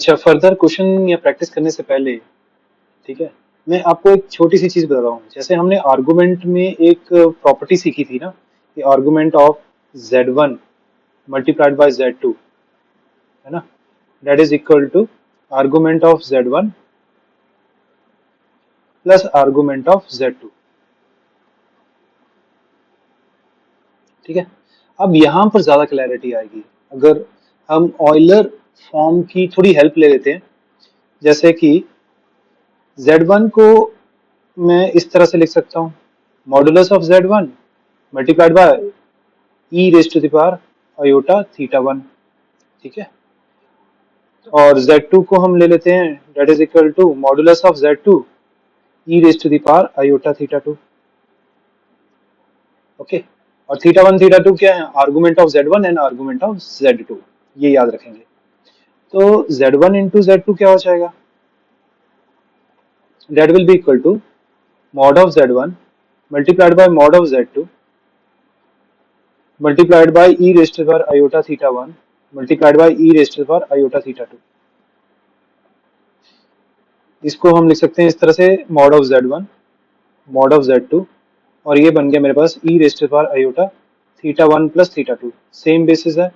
अच्छा, further question या practice करने से पहले, ठीक है, मैं आपको एक छोटी सी चीज बता रहा हूँ। जैसे हमने आर्गुमेंट में एक प्रॉपर्टी सीखी थी ना, कि argument of Z1 multiplied bye Z2, है ना, that is equal to argument of Z1 plus argument of Z2। ठीक है, अब यहां पर ज्यादा क्लैरिटी आएगी अगर हम ऑयलर फॉर्म की थोड़ी हेल्प ले लेते हैं। जैसे कि Z1 को मैं इस तरह से लिख सकता हूँ, modulus of Z1 multiplied by e raise to the power iota theta 1। ठीक है, और Z2 को हम ले लेते हैं, that is equal to modulus of Z2 e raise to the power iota theta 2। Okay, और थीटा 1 थीटा 2 क्या है, argument of Z1 and argument of Z2, ये याद रखेंगे। तो Z1 इंटू Z2 क्या हो जाएगा, that will be equal to mod of Z1 multiplied by mod of Z2 multiplied by e raised to the power iota theta 1 multiplied by e raised to the power iota theta 2। इसको हम लिख सकते हैं इस तरह से, mod of Z1 mod of Z2, और ये बन गया मेरे पास e raised to the power iota theta 1 plus theta 2। Same basis है,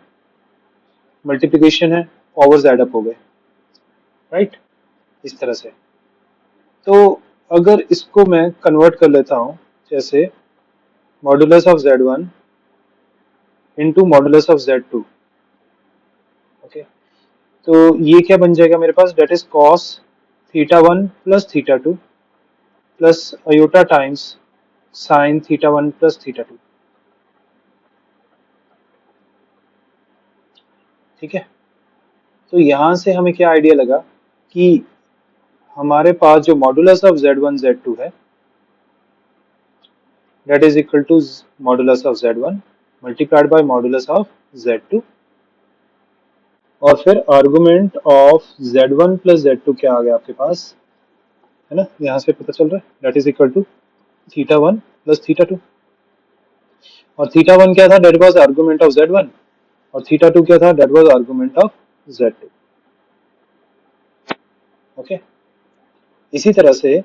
मल्टीप्लिकेशन है, पावर्स एड अप हो गए, राइट, इस तरह से। तो अगर इसको मैं कन्वर्ट कर लेता हूँ, जैसे modulus of Z1 into modulus of Z2, okay, तो ये क्या बन जाएगा मेरे पास, that is cos theta 1 plus theta 2 plus iota times sine theta 1 plus theta 2। ठीक है, तो यहां से हमें क्या आइडिया लगा कि हमारे पास जो मॉडुलस ऑफ Z1 Z2 है, that is equal to modulus of Z1 multiplied by modulus of Z2, और फिर argument of Z1 plus Z2 क्या आ गया आपके पास, है ना, यहाँ से पता चल रहा है, that is equal to theta 1 plus theta 2, और थीटा 1 क्या था, that was argument of Z1, और थीटा 2 क्या था, that was argument of Z2। Okay, इसी तरह से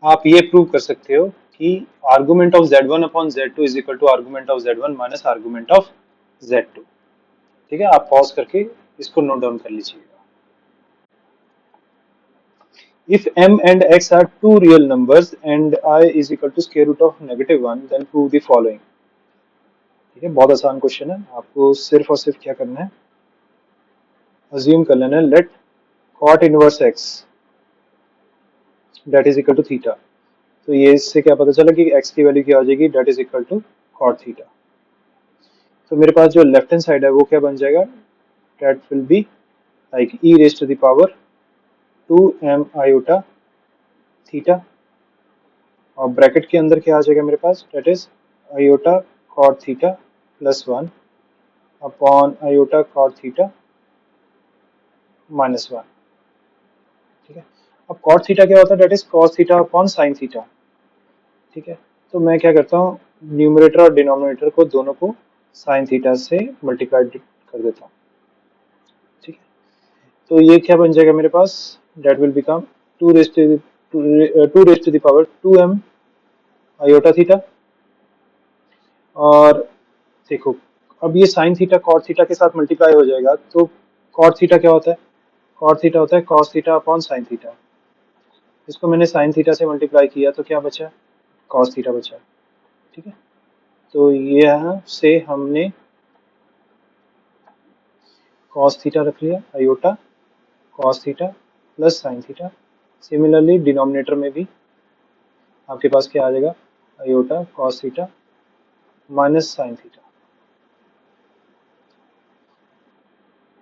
आप ये प्रूव कर सकते हो कि argument of Z1 upon Z2 is equal to argument of Z1 minus argument of Z2। ठीक है, आप पॉज करके इसको नोट डाउन कर लीजिएगा। If m and x are two real numbers and I is equal to square root of -1, then prove the following। ठीक है, बहुत आसान क्वेश्चन है, आपको सिर्फ और सिर्फ क्या करना है, अज्यूम कर लेना है, let cot inverse x that is equal to theta. तो ये इससे क्या पता चला कि x की वैल्यू क्या हो जाएगी, that is equal to cot theta. तो मेरे पास जो लेफ्ट हैंड साइड है वो क्या बन जाएगा, that will be like e raise to the power 2m iota theta, और ब्रैकेट के अंदर क्या आ जाएगा मेरे पास, that is iota cot theta plus 1 upon iota cot theta minus 1। ठीक है, अब कॉट थीटा क्या होता है, that is cos theta upon sine theta. ठीक है, तो मैं क्या करता हूँ, न्यूमरेटर और डिनोमिनेटर को दोनों को साइन थीटा से मल्टीप्लाई कर देता हूँ। ठीक है, तो ये क्या बन जाएगा मेरे पास, that will become 2 raise to the power 2m iota theta, और देखो अब ये साइन थीटा कॉट थीटा के साथ मल्टीप्लाई हो जाएगा, तो कॉट थीटा क्या होता है, कॉट थीटा होता है cos theta upon sine theta. इसको मैंने साइन थीटा से मल्टीप्लाई किया तो क्या बचा, कॉस थीटा बचा। ठीक है, तो यहाँ से हमने कॉस थीटा रख लिया, iota cos theta plus sine theta. Similarly denominator में भी आपके पास क्या आ जाएगा, iota cos theta minus sign theta.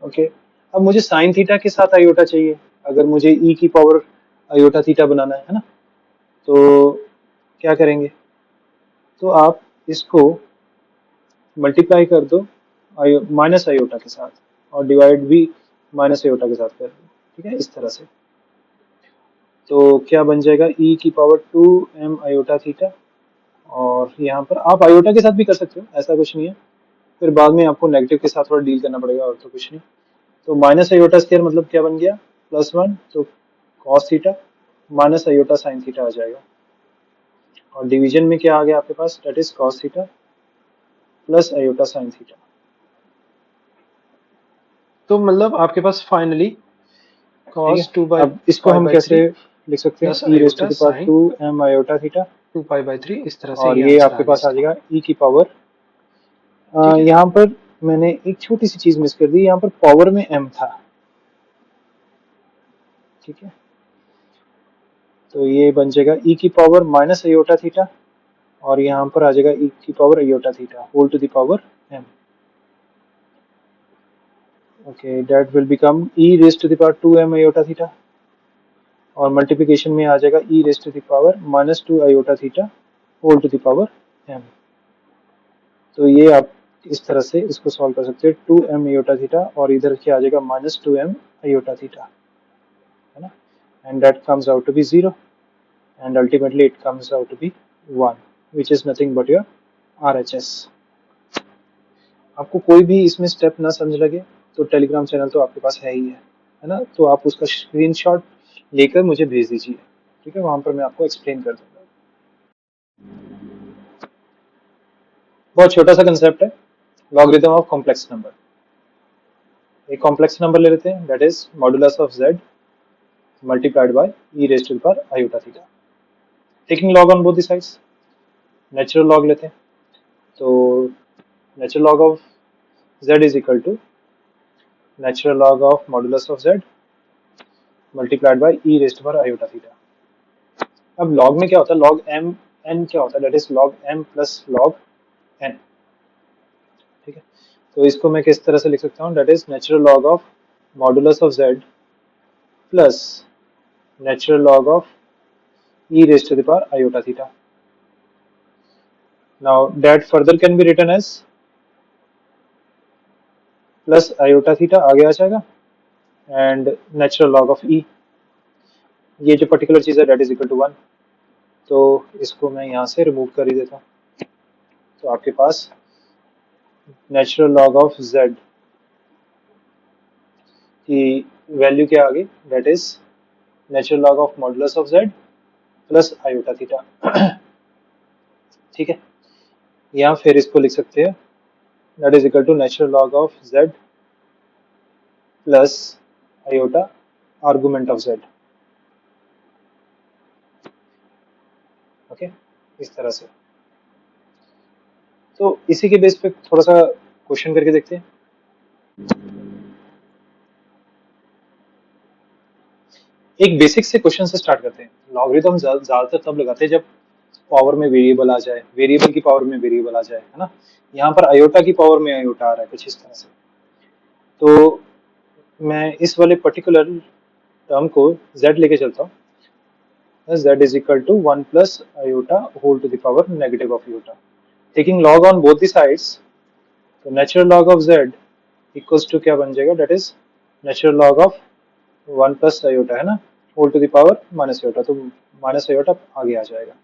Okay, अब मुझे साइन थीटा के साथ आयोटा चाहिए, अगर मुझे ई की पावर आयोटा थीटा बनाना है ना, तो क्या करेंगे, तो आप इसको मल्टीप्लाई कर दो माइनस आयोटा के साथ, और डिवाइड भी माइनस आयोटा के साथ कर दो। ठीक है, इस तरह से, तो क्या बन जाएगा, ई की पावर 2m आयोटा थीटा, और यहाँ पर आप आयोटा के साथ भी कर सकते हो, ऐसा कुछ नहीं है, फिर बाद में आपको नेगेटिव के साथ थोड़ा डील करना पड़ेगा, और तो कुछ नहीं। तो माइनस आयोटा स्क्वायर मतलब क्या बन गया, +1, तो cos theta minus iota sine theta आ जाएगा। और डिवीजन में क्या आ गया आपके पास, that is cos theta plus iota sine theta. तो मतलब आपके पास फाइनली, ठीक है, cos 2 by अब इसको हम 5 by कैसे 3 लिख सकते हैं, plus e raised to iota the power sine 2m iota theta, 2 pi by 3, इस तरह से और ये ये आंसर आपके आ गया पास आ इसका। जाएगा e की पावर। ठीक है, यहाँ पर मैंने एक छोटी सी चीज मिस कर दी, यहाँ पर पावर में m था, ठीक है, तो ये बन जाएगा e की पावर माइनस आयोटा थीटा, और यहाँ पर आ जाएगा e की पावर iota theta whole to the power m। Okay, that will become e raised to the power 2m iota theta, और मल्टीप्लिकेशन में आ जाएगा e raised to the power -2 iota theta whole to the power m। तो ये आप इस तरह से इसको सॉल्व कर सकते हैं, 2m आयोटा थीटा और इधर क्या आ जाएगा -2m आयोटा थीटा, है ना, and that comes out to be 0, and ultimately it comes out to be 1, which is nothing but your RHS। आपको कोई भी इसमें स्टेप ना समझ लगे तो टेलीग्राम चैनल तो आपके पास है ना, तो आप उसका स्क्रीनशॉट लेकर मुझे भेज दीजिए, ठीक है, वहां पर मैं आपको एक्सप्लेन कर दूंगा। बहुत छोटा सा कंसेप्ट है, लॉगरिथम ऑफ कॉम्प्लेक्स नंबर। एक कॉम्प्लेक्स नंबर ले लेते हैं, that is modulus of z multiplied by e raise to the power iota theta, taking log on both the sides. Natural log लेते हैं, तो natural log of z is equal to natural log of modulus of z multiplied by e raise to power iota theta. अब log में क्या होता है, log m n क्या होता है, that is log m plus log n, ठीक है, तो इसको मैं किस तरह से लिख सकता हूँ, that is natural log of modulus of z plus natural log of e raise to the power iota theta. Now that further can be written as plus iota theta आगे आ जाएगा and natural log of e, ये जो particular चीज है that is equal to 1, तो इसको मैं यहाँ से रिमूव कर ही देता हूँ, तो आपके पास नेचुरल लॉग ऑफ z की वैल्यू क्या आ गई, that is natural log of modulus of z plus iota theta, ठीक है, या फिर इसको लिख सकते हैं that is equal to natural log of z plus iota argument of z। Okay, इस तरह से। तो इसी के बेस पे थोड़ा सा क्वेश्चन करके देखते हैं। एक बेसिक से क्वेश्चन से स्टार्ट करते हैं। लॉगरिथम ज्यादातर तब लगाते हैं जब पावर में वेरिएबल आ जाए, वेरिएबल की पावर में वेरिएबल आ जाए, है ना, यहाँ पर आयोटा की पावर में आयोटा आ रहा है कुछ इस तरह से, तो मैं इस वाले पर्टिकुलर टर्म को z लेके चलता हूँ, z is equal to 1 plus iota whole to the power negative of iota, taking log on both the sides, तो natural log of z equals to क्या बन जाएगा, that is natural log of 1 plus iota, है ना, whole to the power minus iota, तो minus iota आगे आ जाएगा,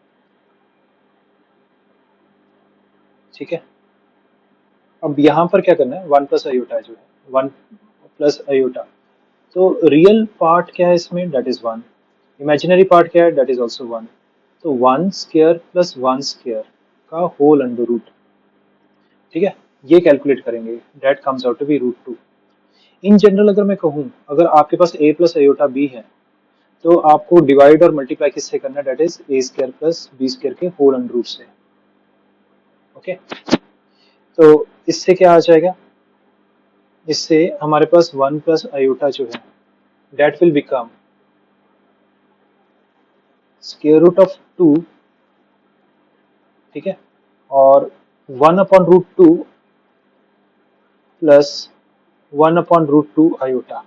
ठीक है। अब यहाँ पर क्या करना है, 1 प्लस आयोटा जो है 1 प्लस आयोटा, तो रियल पार्ट क्या है इसमें, दैट इज 1, इमेजिनरी पार्ट क्या है, दैट इज ऑल्सो 1, तो 1 स्क्वायर प्लस 1 स्क्वायर का होल अंडर रूट, ठीक है, ये कैलकुलेट करेंगे, that comes out to be √2। In general अगर मैं कहूँ, अगर आपके पास a प्लस आयोटा b है, तो आपको डिवाइड और मल्टीप्लाई किससे करना है, that is a square plus b square के होल अंडर रूट से, ओके, तो इससे क्या आ जाएगा, इससे हमारे पास 1 प्लस आयोटा जो है that will become square root of 2, ठीक है, और 1 upon √2 plus 1 upon √2 iota,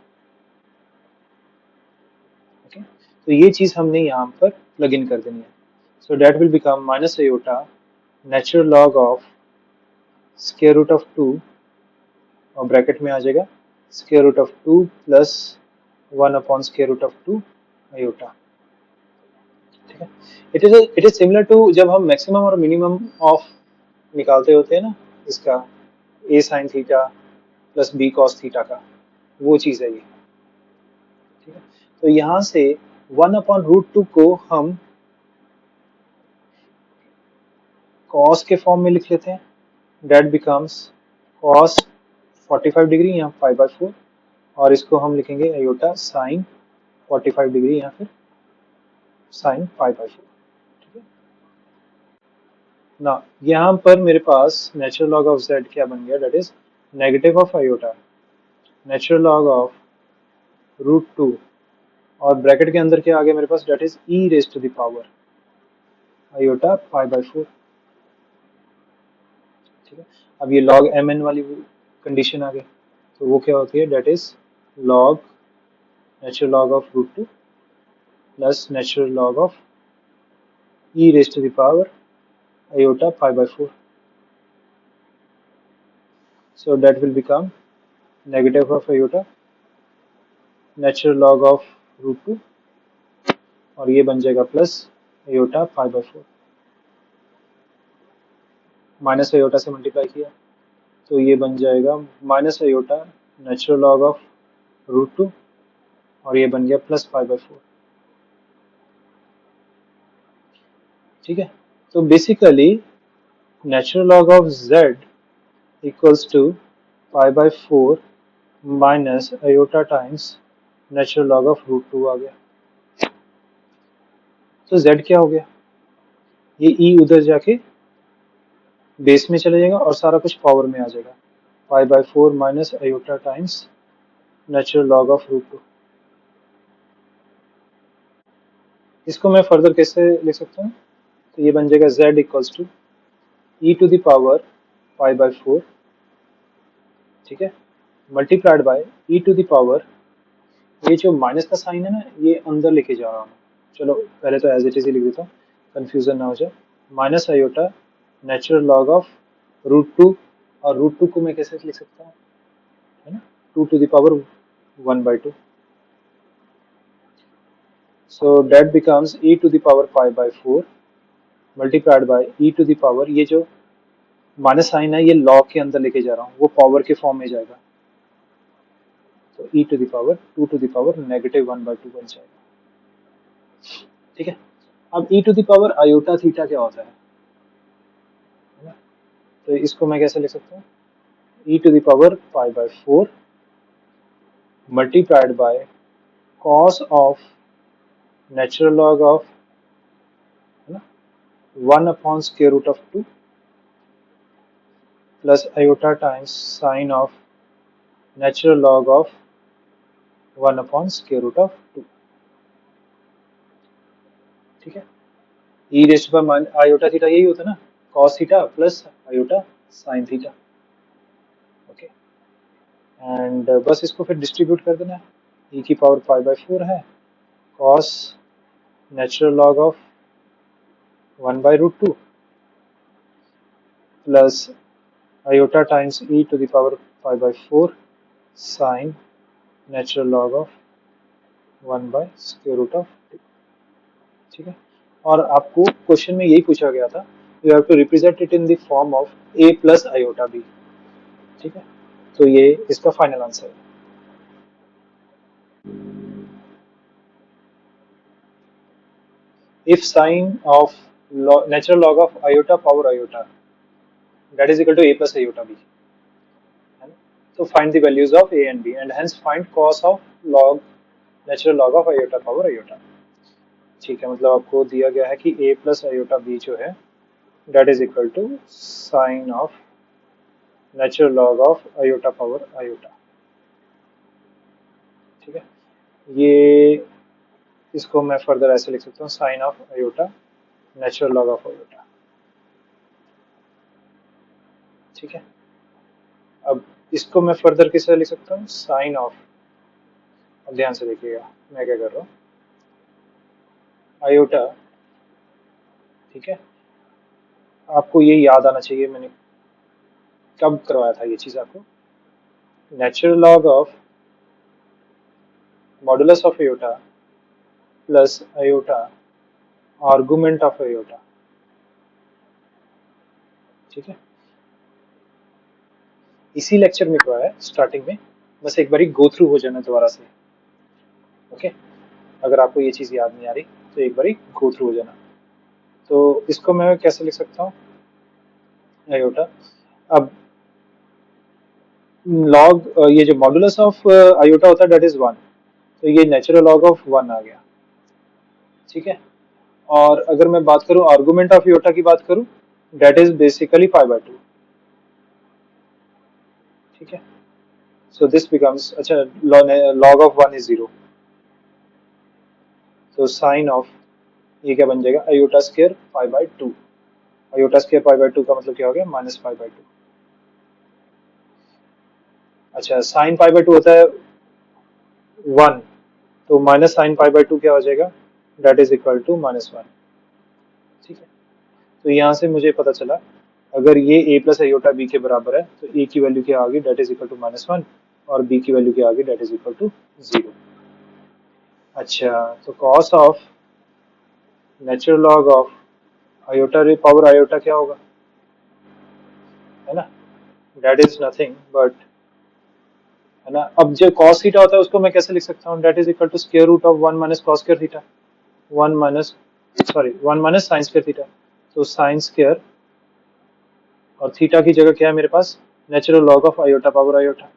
okay, तो ये चीज हमने यहाँ पर प्लग इन कर देनी है, so that will become minus iota natural log of square root of 2, और ब्रैकेट में आ जाएगा square root of 2 plus 1 upon square root of 2 iota, ठीक है। इट इज सिमिलर टू जब हम मैक्सिमम और मिनिमम ऑफ निकालते होते हैं ना, इसका a sine theta plus b cos theta का, वो चीज़ है ये। ठीक है, तो यहाँ से 1/√2 को हम cos के फॉर्म में लिख लेते हैं। डेट बिकम्स cos 45 डिग्री या 5/4, और इसको हम लिखेंगे आयोटा साइन 45 डिग्री या फिर साइन 5/4। ठीक है ना, यहाँ पर मेरे पास नेचुरल लॉग ऑफ z क्या बन गया, that is negative of iota natural log of √2, और ब्रैकेट के अंदर क्या आ गया मेरे पास, that is e raise to the power iota 5/4। ठीक है, अब ये log mn वाली कंडीशन आ गई, तो वो क्या होती है, that is log natural log of √2 plus natural log of e raise to the power iota 5/4। So that will become negative of iota natural log of √2, और ये बन जाएगा प्लस आयोटा 5/4, माइनस आयोटा से मल्टीप्लाई किया तो ये बन जाएगा minus iota natural log of √2, और ये बन गया प्लस 5/4। ठीक है, तो basically natural log of z equals to 5/4 minus iota times natural log of √2 आ गया। तो z क्या हो गया, ये e उधर जाके बेस में चले जाएगा और सारा कुछ पावर में आ जाएगा, 5/4 minus iota times natural log of √2। इसको मैं फर्दर कैसे लिख सकता हूँ, तो ये बन जाएगा z equals to e to the power 5/4, ठीक है, multiplied by e to the power, ये जो माइनस का साइन है ना, ये अंदर लेके जा रहा हूँ। चलो पहले तो एज इट इज ही लिख देता हूँ, कंफ्यूजन ना हो जाए। Minus iota natural log of √2, और √2 को मैं कैसे लिख सकता हूँ, है ना, 2 to the power 1/2। So that becomes e to the power 5/4 multiplied by e to the power, ये जो माइनस साइन है ये लॉग के अंदर लेके जा रहा हूँ, वो पावर के फॉर्म में जाएगा, तो e to the power 2 to the power -1/2 बन जाएगा। ठीक है, अब e to the power iota theta क्या होता है ना? तो इसको मैं कैसे लिख सकता हूँ, e to the power 5/4 multiplied by cos of natural log of, है ना, 1/√2 plus iota times sine of natural log of 1/√2। ठीक है, e रेस्ट पर आयोटा थीटा यही होता है ना, cos theta plus iota sine theta. Okay, and बस इसको फिर डिस्ट्रीब्यूट कर देना है, e की पावर 5/4 है, cos नेचुरल log of 1/√2 plus iota times e to the power 5/4 sine natural log of 1/√2। ठीक है, और आपको क्वेश्चन में यही पूछा गया था, you have to represent it in the form of a plus iota b। ठीक है, तो ये इसका फाइनल आंसर है। If sine of natural log of iota power iota that is equal to a plus iota b, है ना? तो find the values of a and b and hence find cos of log natural log of iota power iota। ठीक है, मतलब आपको दिया गया है कि a plus iota b जो है that is equal to sine of natural log of iota power iota। ठीक है, ये इसको मैं फर्दर ऐसे लिख सकता हूँ, sine of iota natural log of iota. ठीक है, अब इसको मैं फर्दर किससे लिख सकता हूँ, साइन ऑफ, अब ध्यान से देखिएगा मैं क्या कर रहा हूँ, आयोटा। ठीक है, आपको ये याद आना चाहिए मैंने कब करवाया था ये चीज़ आपको, natural log of modulus of iota plus iota argument of iota. ठीक है, इसी लेक्चर में करवाया स्टार्टिंग में, बस एक बारी गो थ्रू हो जाना दोबारा से। ओके, अगर आपको ये चीज़ याद नहीं आ रही तो एक बारी गो थ्रू हो जाना। तो इसको मैं कैसे लिख सकता हूँ, आयोटा। अब लॉग, ये जो मॉडुलस ऑफ आयोटा होता है डेट इज 1, तो ये नेचुरल लॉग ऑफ 1 आ गया। ठीक है, और अगर मैं बात करूं आर्गुमेंट ऑफ आयोटा की बात करूं, डेट इज बेसिकली 5/2। ठीक है, सो दिस बिकम्स, अच्छा, लॉग ऑफ 1 इज 0, तो साइन ऑफ ये क्या बन जाएगा, आयोटा स्क्वायर 5/2। आयोटा स्क्वायर 5/2 का मतलब क्या हो गया, -5/2। अच्छा, साइन 5/2 होता है 1, तो माइनस साइन π/2 क्या हो जाएगा, डेट इज इक्वल टू -1। ठीक है, तो यहाँ से मुझे पता चला अगर ये a प्लस आयोटा बी के बराबर है तो a की वैल्यू क्या आ गई, डेट इज इक्वल टू -1, और b की वैल्यू क्या आ गई, डेट इज इक्वल टू 0। अच्छा, तो cos of natural log of iota रे पावर आयोटा क्या होगा, है ना, डेट इज नथिंग बट, है ना। अब जो कॉस थीटा होता है उसको मैं कैसे लिख सकता हूँ, that is equal to square root of 1 minus cos square theta, 1 minus, sorry 1 minus sine square theta. तो साइन स्क्वायर और थीटा की जगह क्या है मेरे पास, natural log of iota power iota.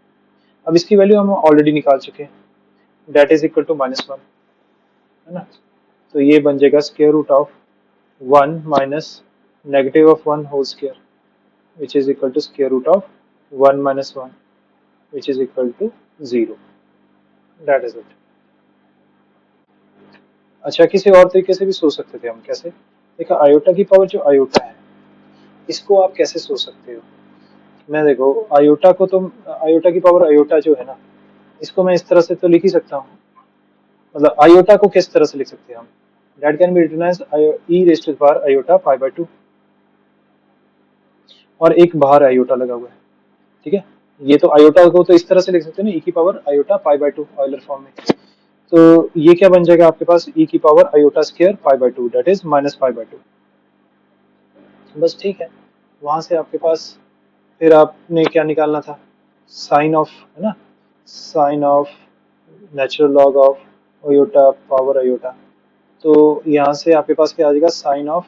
अब इसकी वैल्यू हम ऑलरेडी निकाल चुके हैं, डेट इज इक्वल टू -1, है ना। तो ये बन जाएगा square root of 1 minus negative of 1 whole square, which is equal to square root of 1 minus 1, which is equal to 0। That is it. अच्छा, किसी और तरीके से भी सोच सकते थे हम, कैसे, देखो आयोटा की पावर जो आयोटा है इसको आप कैसे सोच सकते हो। मैं देखो आयोटा को, तुम आयोटा की पावर आयोटा जो है ना, इसको मैं इस तरह से तो लिख ही सकता हूँ। मतलब आयोटा को किस तरह से लिख सकते हैं हम, that can be written as e raise to the power iota 5/2, और एक बाहर आयोटा लगा हुआ है। ठीक है, ये तो आयोटा को तो इस तरह से लिख सकते हैं ना, ई की पावर आयोटा 5/2 ऑयलर फॉर्म में। तो ये क्या बन जाएगा आपके पास, ई की पावर आयोटा स्क्वायर 5/2, दैट इज -5/2। बस ठीक है, वहां से आपके पास फिर आपने क्या निकालना था, साइन ऑफ, है ना, sine of natural log of iota power iota. तो यहाँ से आपके पास क्या आ जाएगा, sine of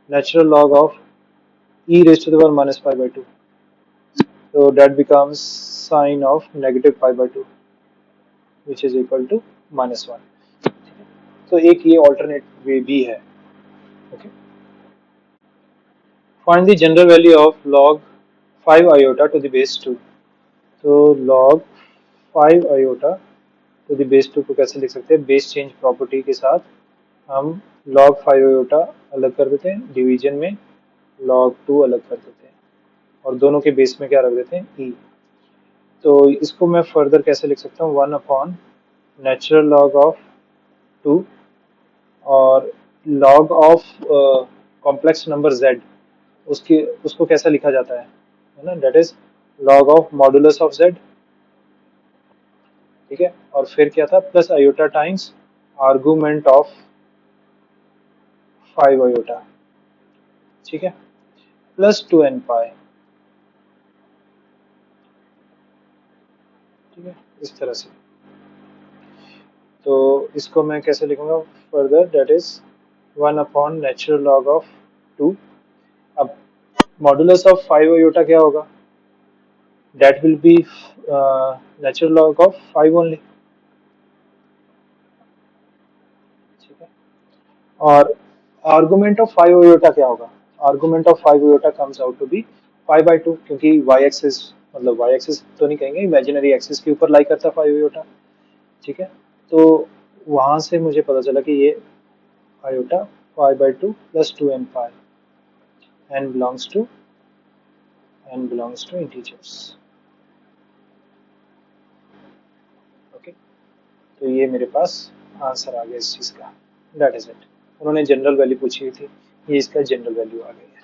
natural log of e raise to the power -5/2, तो that becomes sine of negative 5/2, which is equal to -1। तो एक ये ऑल्टरनेट वे भी है। Okay, find the general value of log 5 iota to the base 2। तो log 5 iota to the base 2 को कैसे लिख सकते हैं, बेस चेंज प्रॉपर्टी के साथ हम log 5 iota अलग कर देते हैं, डिवीजन में log 2 अलग कर देते हैं, और दोनों के बेस में क्या रख देते हैं, e। तो इसको मैं फर्दर कैसे लिख सकता हूँ, 1 अपॉन नेचुरल लॉग ऑफ 2, और log of complex number z, उसकी उसको कैसा लिखा जाता है ना, that is log of modulus of z। ठीक है, और फिर क्या था, plus iota times argument of 5 iota. ठीक है, प्लस 2n पाई। ठीक है, इस तरह से। तो इसको मैं कैसे लिखूंगा further, that is 1 upon natural log of 2। अब मॉडुलस ऑफ 5 आयोटा क्या होगा, that will be natural log of 5 only। ठीक है, और आर्गुमेंट ऑफ 5 आयोटा क्या होगा, argument of 5 iota comes out to be 5/2, क्योंकि y एक्सिस, मतलब y एक्सिस तो नहीं कहेंगे, इमेजिनरी एक्सिस के ऊपर लाई करता है 5 आयोटा। ठीक है, तो वहां से मुझे पता चला कि ये iota 5/2 plus 2n pi, n belongs to integers. Okay, तो ये मेरे पास आंसर आ गया इस चीज़ का, दैट इज इट। उन्होंने जनरल वैल्यू पूछी हुई थी, ये इसका जनरल वैल्यू आ गया।